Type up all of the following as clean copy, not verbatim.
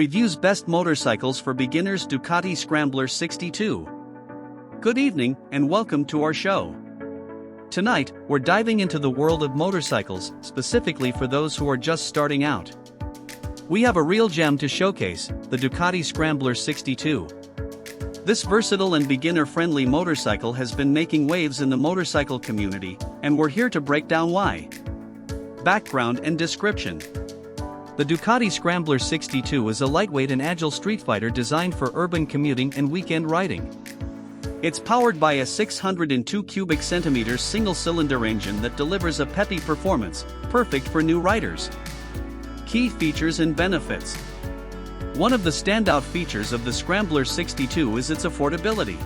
Reviews best motorcycles for beginners. Ducati Scrambler 62. Good evening, and welcome to our show. Tonight, we're diving into the world of motorcycles, specifically for those who are just starting out. We have a real gem to showcase, the Ducati Scrambler 62. This versatile and beginner-friendly motorcycle has been making waves in the motorcycle community, and we're here to break down why. Background and description. The Ducati Scrambler 62 is a lightweight and agile street fighter designed for urban commuting and weekend riding. It's powered by a 602 cubic centimeters single-cylinder engine that delivers a peppy performance, perfect for new riders. Key features and benefits. One of the standout features of the Scrambler 62 is its affordability.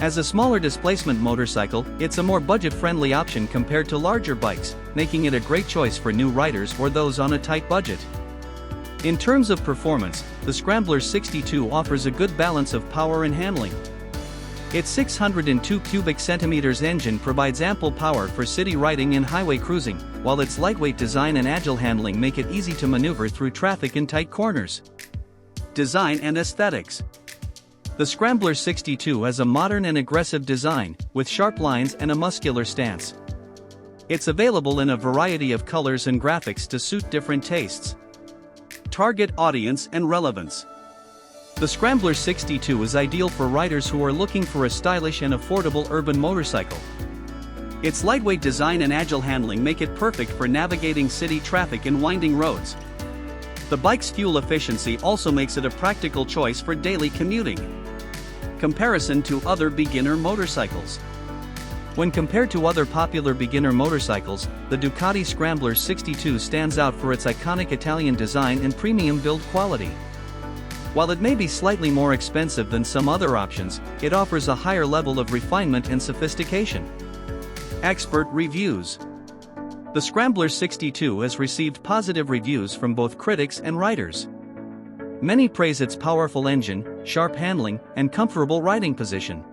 As a smaller displacement motorcycle, it's a more budget-friendly option compared to larger bikes, making it a great choice for new riders or those on a tight budget. In terms of performance, the Scrambler 62 offers a good balance of power and handling. Its 602 cubic centimeters engine provides ample power for city riding and highway cruising, while its lightweight design and agile handling make it easy to maneuver through traffic in tight corners. Design and aesthetics. The Scrambler 62 has a modern and aggressive design, with sharp lines and a muscular stance. It's available in a variety of colors and graphics to suit different tastes. Target audience and relevance. The Scrambler 62 is ideal for riders who are looking for a stylish and affordable urban motorcycle. Its lightweight design and agile handling make it perfect for navigating city traffic and winding roads. The bike's fuel efficiency also makes it a practical choice for daily commuting. Comparison to other beginner motorcycles. When compared to other popular beginner motorcycles, the Ducati Scrambler 62 stands out for its iconic Italian design and premium build quality. While it may be slightly more expensive than some other options, it offers a higher level of refinement and sophistication. Expert reviews. The Scrambler 62 has received positive reviews from both critics and riders. Many praise its powerful engine, sharp handling, and comfortable riding position.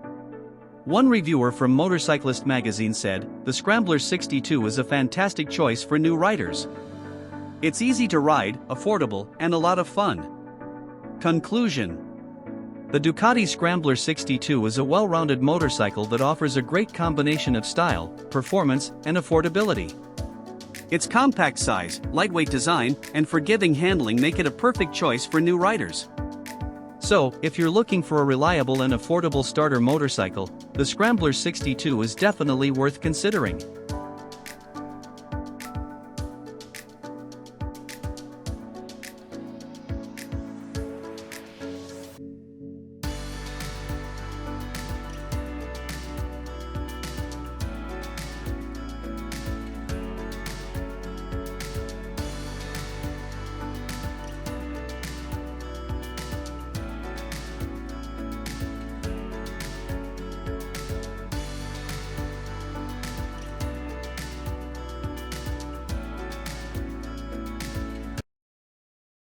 One reviewer from Motorcyclist magazine said, "The Scrambler 62 is a fantastic choice for new riders. It's easy to ride, affordable, and a lot of fun." Conclusion. The Ducati Scrambler 62 is a well-rounded motorcycle that offers a great combination of style, performance, and affordability. Its compact size, lightweight design, and forgiving handling make it a perfect choice for new riders. So, if you're looking for a reliable and affordable starter motorcycle, the Scrambler 62 is definitely worth considering.